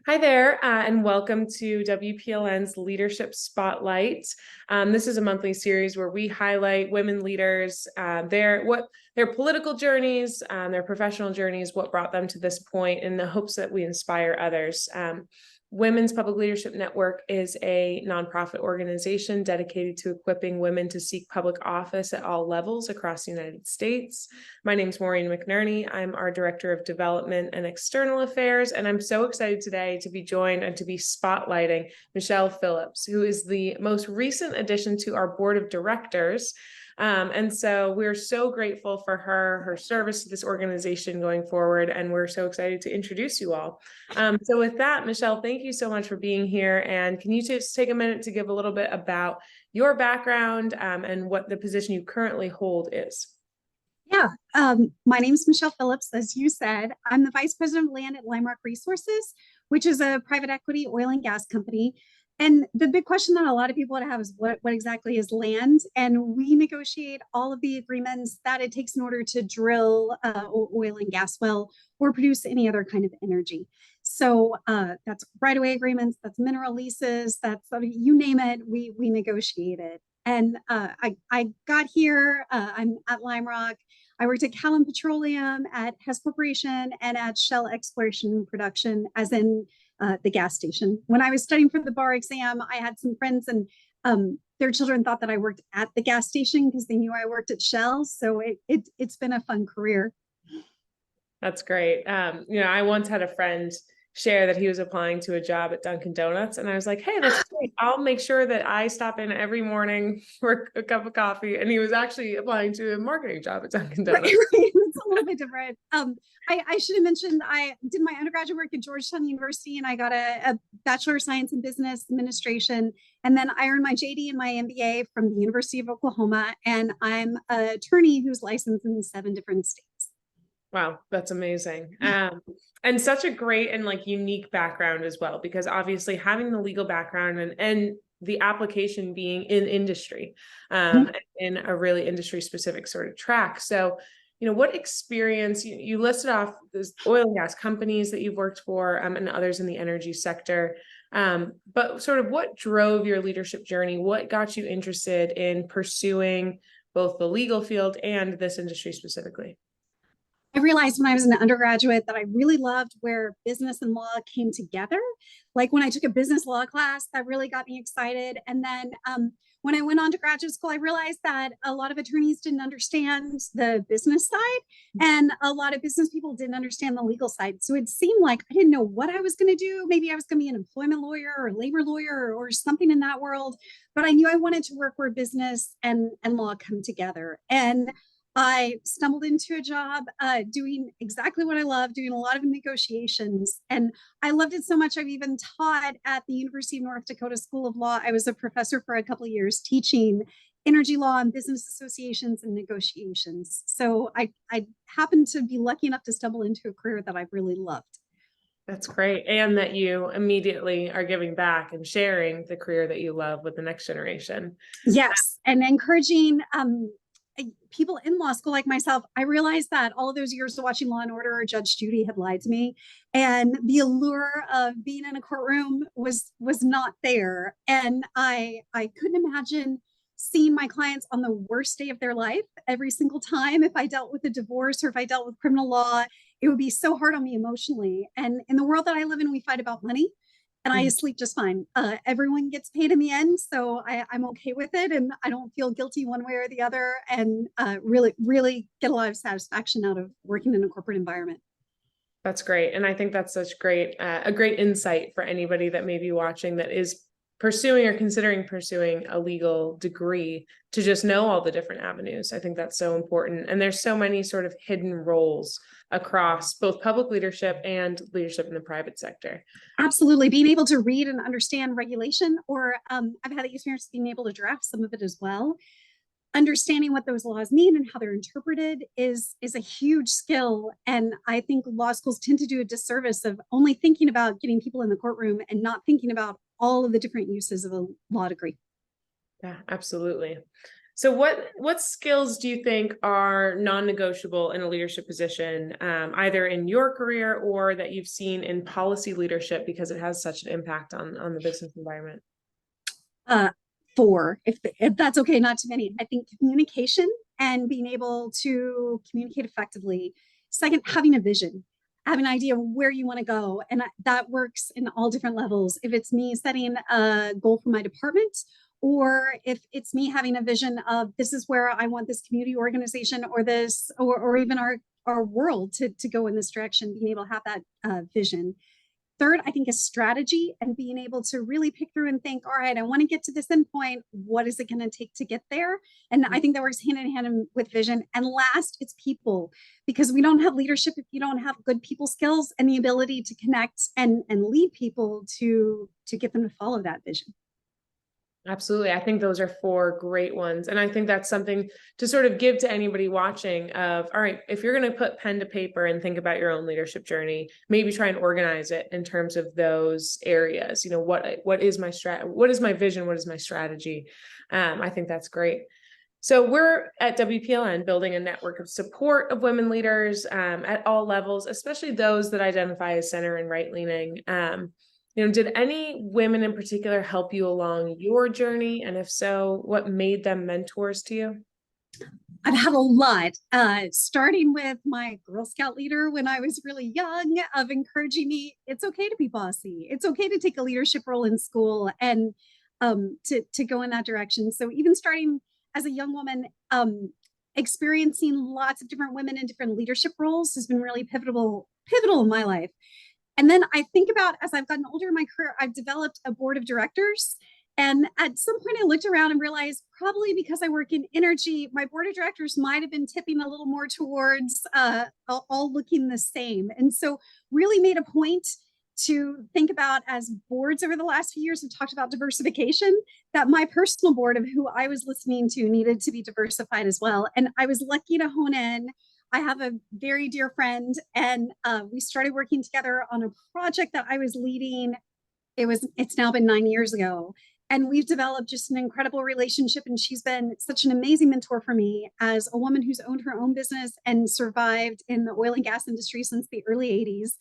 Hi there, and welcome to WPLN's Leadership Spotlight. This is a monthly series where we highlight women leaders, their political journeys, their professional journeys, what brought them to this point, in the hopes that we inspire others. Women's Public Leadership Network is a nonprofit organization dedicated to equipping women to seek public office at all levels across the United States. My name is Maureen McNerney. I'm our Director of Development and External Affairs, and I'm so excited today to be joined and to be spotlighting Michelle Phillips, who is the most recent addition to our board of directors. And so we're so grateful for her service to this organization going forward, and we're so excited to introduce you all. So with that, Michelle, thank you so much for being here. And can you just take a minute to give a little bit about your background and what the position you currently hold is? Yeah, my name is Michelle Phillips, as you said. I'm the Vice President of Land at Lime Rock Resources, which is a private equity oil and gas company. And the big question that a lot of people would have is what exactly is land? And we negotiate all of the agreements that it takes in order to drill oil and gas well or produce any other kind of energy. So that's right-of-way agreements, that's mineral leases, that's you name it, we negotiate it. And I got here, I'm at Lime Rock. I worked at Callum Petroleum, at Hess Corporation, and at Shell Exploration and Production, as in the gas station. When I was studying for the bar exam, I had some friends and their children thought that I worked at the gas station because they knew I worked at Shell. So it's been a fun career. That's great. I once had a friend share that he was applying to a job at Dunkin' Donuts, and I was like, hey, that's great. I'll make sure that I stop in every morning for a cup of coffee. And he was actually applying to a marketing job at Dunkin' Donuts. Right. It's a little bit different. I should have mentioned I did my undergraduate work at Georgetown University, and I got a Bachelor of Science in Business Administration. And then I earned my JD and my MBA from the University of Oklahoma. And I'm an attorney who's licensed in 7 different states. Wow, that's amazing. And such a great and unique background as well, because obviously having the legal background and the application being in industry, in a really industry specific sort of track. So, what experience you listed off those oil and gas companies that you've worked for, and others in the energy sector. But sort of what drove your leadership journey? What got you interested in pursuing both the legal field and this industry specifically? I realized when I was an undergraduate that I really loved where business and law came together. Like when I took a business law class, that really got me excited. And then when I went on to graduate school, I realized that a lot of attorneys didn't understand the business side, and a lot of business people didn't understand the legal side. So it seemed like I didn't know what I was going to do. Maybe I was going to be an employment lawyer or a labor lawyer or something in that world. But I knew I wanted to work where business and law come together. And I stumbled into a job doing exactly what I love, doing a lot of negotiations. And I loved it so much. I've even taught at the University of North Dakota School of Law. I was a professor for a couple of years teaching energy law and business associations and negotiations. So I happened to be lucky enough to stumble into a career that I really loved. That's great. And that you immediately are giving back and sharing the career that you love with the next generation. Yes. And encouraging people in law school like myself. I realized that all of those years of watching Law and Order or Judge Judy had lied to me, and the allure of being in a courtroom was not there. And I couldn't imagine seeing my clients on the worst day of their life every single time. If I dealt with a divorce or if I dealt with criminal law, it would be so hard on me emotionally. And in the world that I live in, we fight about money. And I sleep just fine. Everyone gets paid in the end, so I'm okay with it, and I don't feel guilty one way or the other. And really get a lot of satisfaction out of working in a corporate environment. That's great, and I think that's such a great insight for anybody that may be watching that is pursuing or considering pursuing a legal degree, to just know all the different avenues. I think that's so important, and there's so many sort of hidden roles across both public leadership and leadership in the private sector. Absolutely. Being able to read and understand regulation, or I've had the experience of being able to draft some of it as well. Understanding what those laws mean and how they're interpreted is a huge skill. And I think law schools tend to do a disservice of only thinking about getting people in the courtroom and not thinking about all of the different uses of a law degree. Yeah, absolutely. So what skills do you think are non-negotiable in a leadership position, either in your career or that you've seen in policy leadership because it has such an impact on the business environment? Uh, Four, if that's okay, not too many. I think communication and being able to communicate effectively. Second, having a vision, having an idea of where you want to go. And that works in all different levels. If it's me setting a goal for my department, or if it's me having a vision of this is where I want this community organization or this, or even our world to go in this direction, being able to have that vision. Third, I think is strategy and being able to really pick through and think, all right, I want to get to this endpoint. What is it going to take to get there? And I think that works hand in hand with vision. And last, it's people, because we don't have leadership if you don't have good people skills and the ability to connect and lead people to get them to follow that vision. Absolutely. I think those are four great ones. And I think that's something to sort of give to anybody watching of, all right, if you're going to put pen to paper and think about your own leadership journey, maybe try and organize it in terms of those areas. You know, what is my what is my vision? What is my strategy? I think that's great. So we're at WPLN building a network of support of women leaders at all levels, especially those that identify as center and right leaning. Did any women in particular help you along your journey? And if so, what made them mentors to you? I've had a lot, starting with my Girl Scout leader when I was really young, of encouraging me, it's okay to be bossy. It's okay to take a leadership role in school and to go in that direction. So even starting as a young woman, experiencing lots of different women in different leadership roles has been really pivotal in my life. And then I think about as I've gotten older in my career, I've developed a board of directors. And at some point, I looked around and realized probably because I work in energy, my board of directors might have been tipping a little more towards all looking the same. And so, really made a point to think about as boards over the last few years have talked about diversification, that my personal board of who I was listening to needed to be diversified as well. And I was lucky to hone in. I have a very dear friend, and we started working together on a project that I was leading. It's now been 9 years ago, and we've developed just an incredible relationship. And she's been such an amazing mentor for me as a woman who's owned her own business and survived in the oil and gas industry since the early 80s.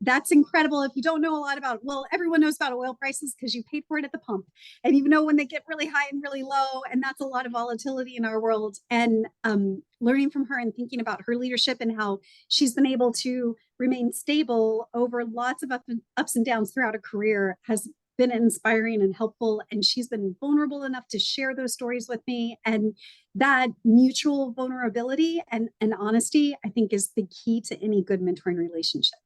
That's incredible. If you don't know a lot about, well, everyone knows about oil prices because you paid for it at the pump, and you know when they get really high and really low, and that's a lot of volatility in our world. And learning from her and thinking about her leadership and how she's been able to remain stable over lots of ups and downs throughout a career has been inspiring and helpful. And she's been vulnerable enough to share those stories with me. And that mutual vulnerability and honesty, I think, is the key to any good mentoring relationship.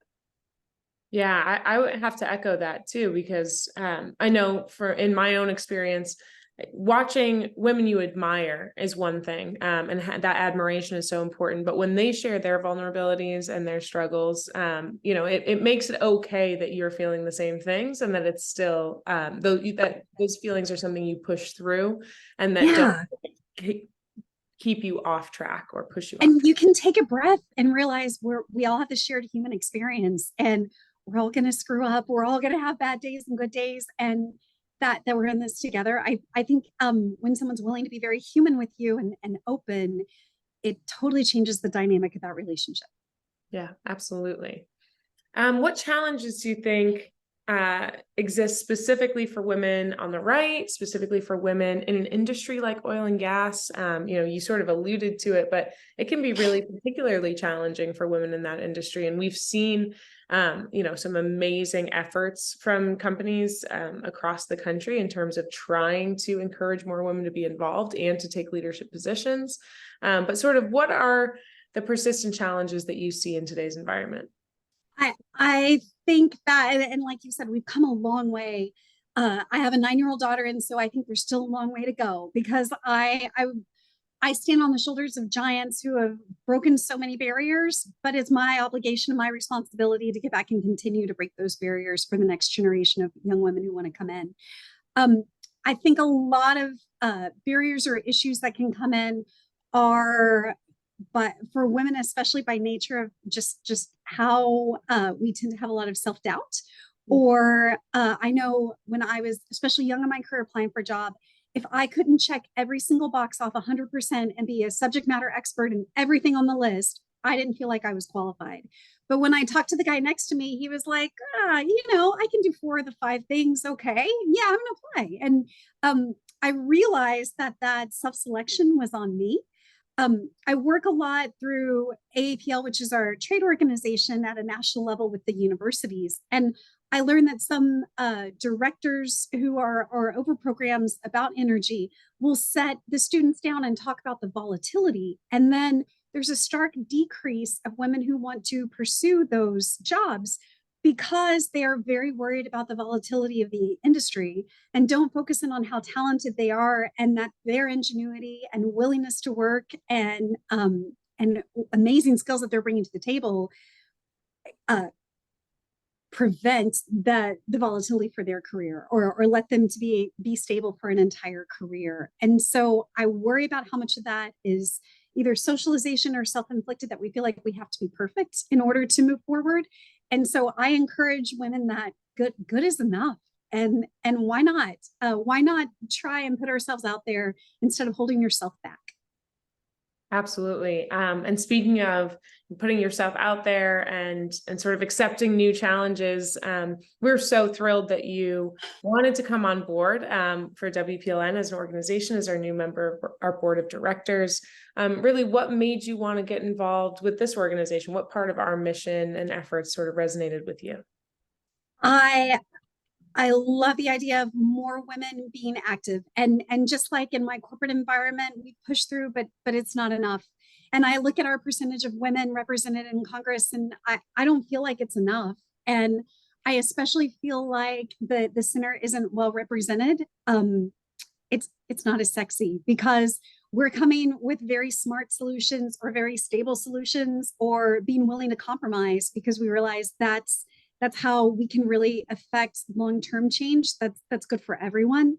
Yeah, I would have to echo that too, because I know in my own experience, watching women you admire is one thing, and that admiration is so important. But when they share their vulnerabilities and their struggles, it makes it okay that you're feeling the same things, and that it's still that those feelings are something you push through, and that don't keep you off track or push you off And track. you can take a breath and realize we all have this shared human experience, and we're all going to screw up. We're all going to have bad days and good days, and that we're in this together. I think when someone's willing to be very human with you and open, it totally changes the dynamic of that relationship. Yeah, absolutely. What challenges do you think exist specifically for women on the right, specifically for women in an industry like oil and gas? You sort of alluded to it, but it can be really particularly challenging for women in that industry. And we've seen, some amazing efforts from companies across the country in terms of trying to encourage more women to be involved and to take leadership positions. But sort of what are the persistent challenges that you see in today's environment? I think that, and like you said, we've come a long way. I have a 9-year-old daughter, and so I think there's still a long way to go, because I stand on the shoulders of giants who have broken so many barriers, but it's my obligation and my responsibility to get back and continue to break those barriers for the next generation of young women who want to come in. I think a lot of barriers or issues that can come in are, but for women, especially by nature of just how we tend to have a lot of self-doubt. Or I know when I was especially young in my career applying for a job, if I couldn't check every single box off 100% and be a subject matter expert in everything on the list, I didn't feel like I was qualified. But when I talked to the guy next to me, he was like, I can do 4 of the 5 things. Okay. Yeah, I'm going to play. And I realized that that self-selection was on me. I work a lot through AAPL, which is our trade organization at a national level with the universities. And I learned that some directors who are over programs about energy will set the students down and talk about the volatility. And then there's a stark decrease of women who want to pursue those jobs because they are very worried about the volatility of the industry and don't focus in on how talented they are and that their ingenuity and willingness to work and amazing skills that they're bringing to the table uh, prevent the volatility for their career or let them to be stable for an entire career. And so I worry about how much of that is either socialization or self-inflicted, that we feel like we have to be perfect in order to move forward. And so I encourage women that good is enough. And why not? Why not try and put ourselves out there instead of holding yourself back? Absolutely. And speaking of putting yourself out there and sort of accepting new challenges, we're so thrilled that you wanted to come on board for WPLN as an organization, as our new member of our board of directors. Really, what made you want to get involved with this organization? What part of our mission and efforts sort of resonated with you? I love the idea of more women being active, and just like in my corporate environment, we push through, but it's not enough. And I look at our percentage of women represented in Congress, and I don't feel like it's enough. And I especially feel like the center isn't well represented. It's not as sexy because we're coming with very smart solutions or very stable solutions or being willing to compromise because we realize that's how we can really affect long-term change. That's good for everyone.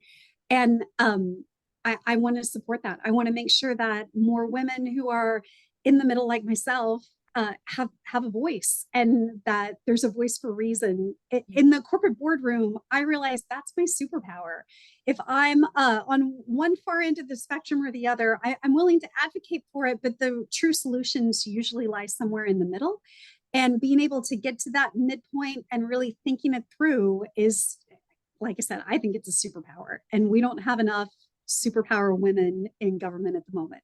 And I want to support that. I want to make sure that more women who are in the middle, like myself, have a voice, and that there's a voice for reason. In the corporate boardroom, I realize that's my superpower. If I'm on one far end of the spectrum or the other, I'm willing to advocate for it, but the true solutions usually lie somewhere in the middle. And being able to get to that midpoint and really thinking it through is, like I said, I think it's a superpower. And we don't have enough superpower women in government at the moment.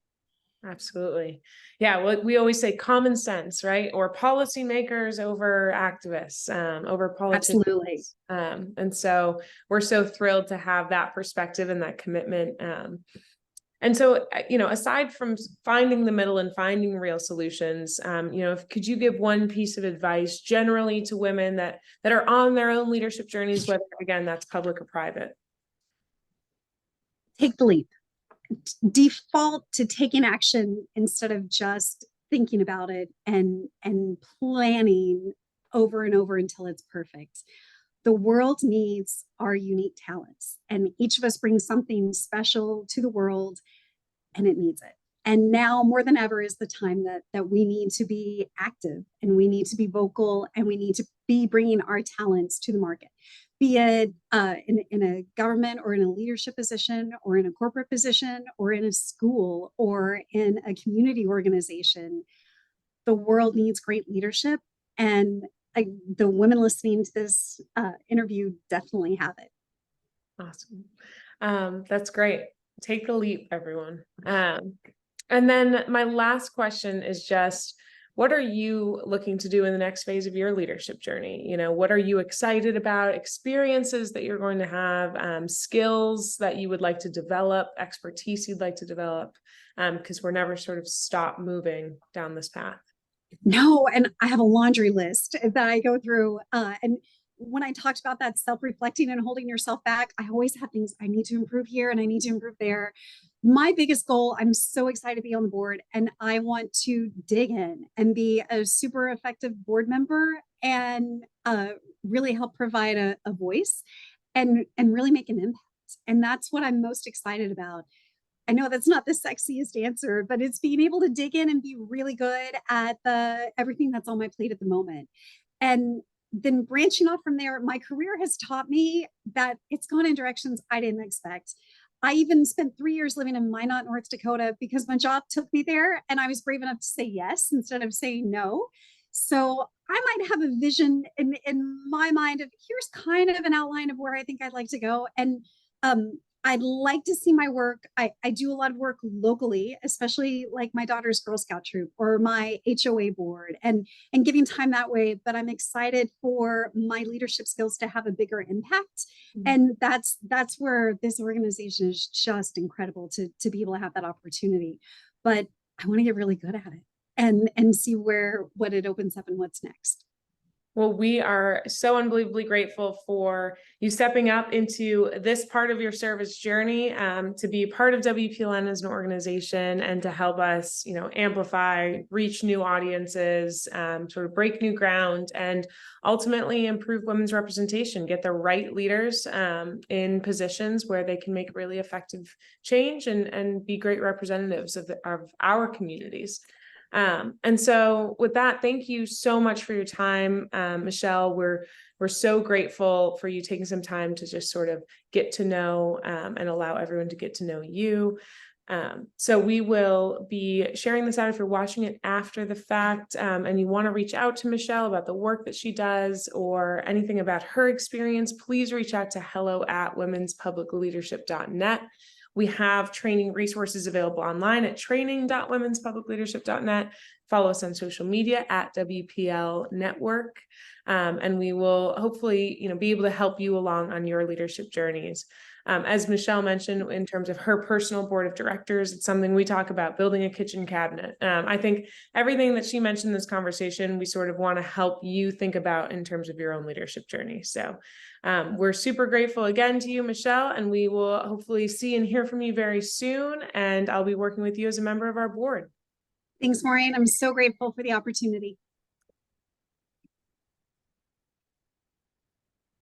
Absolutely. Yeah. Well, we always say common sense, right? Or policymakers over activists, over politicians. Absolutely. And so we're so thrilled to have that perspective and that commitment. And so, aside from finding the middle and finding real solutions, could you give one piece of advice generally to women that are on their own leadership journeys, whether, again, that's public or private? Take the leap. Default to taking action instead of just thinking about it and planning over and over until it's perfect. The world needs our unique talents, and each of us brings something special to the world, and it needs it. And now more than ever is the time that we need to be active, and we need to be vocal, and we need to be bringing our talents to the market, be it in a government or in a leadership position or in a corporate position or in a school or in a community organization. The world needs great leadership, and the women listening to this interview definitely have it. Awesome. That's great. Take the leap, everyone. And then my last question is just, what are you looking to do in the next phase of your leadership journey? What are you excited about? Experiences that you're going to have, skills that you would like to develop, expertise you'd like to develop, because we're never sort of stop moving down this path. No, and I have a laundry list that I go through. And when I talked about that self-reflecting and holding yourself back, I always have things I need to improve here and I need to improve there. My biggest goal, I'm so excited to be on the board, and I want to dig in and be a super effective board member and really help provide a voice and really make an impact. And that's what I'm most excited about. I know that's not the sexiest answer, but it's being able to dig in and be really good at everything that's on my plate at the moment. And then branching off from there, my career has taught me that it's gone in directions I didn't expect. I even spent 3 years living in Minot, North Dakota, because my job took me there and I was brave enough to say yes instead of saying no. So I might have a vision in my mind of here's kind of an outline of where I think I'd like to go. And I'd like to see my work. I do a lot of work locally, especially like my daughter's Girl Scout troop or my HOA board and giving time that way. But I'm excited for my leadership skills to have a bigger impact. And that's where this organization is just incredible to be able to have that opportunity. But I want to get really good at it and see what it opens up and what's next. Well, we are so unbelievably grateful for you stepping up into this part of your service journey, to be part of WPLN as an organization and to help us, amplify, reach new audiences, sort of break new ground, and ultimately improve women's representation, get the right leaders in positions where they can make really effective change and be great representatives of our communities. And so with that, thank you so much for your time, Michelle. We're so grateful for you taking some time to just sort of get to know and allow everyone to get to know you. So we will be sharing this out if you're watching it after the fact, and you want to reach out to Michelle about the work that she does or anything about her experience, please reach out to hello@womenspublicleadership.net. We have training resources available online at training.womenspublicleadership.net. Follow us on social media at WPL Network. And we will hopefully, be able to help you along on your leadership journeys. As Michelle mentioned, in terms of her personal board of directors, it's something we talk about, building a kitchen cabinet. I think everything that she mentioned in this conversation, we sort of want to help you think about in terms of your own leadership journey. So we're super grateful again to you, Michelle, and we will hopefully see and hear from you very soon. And I'll be working with you as a member of our board. Thanks, Maureen. I'm so grateful for the opportunity.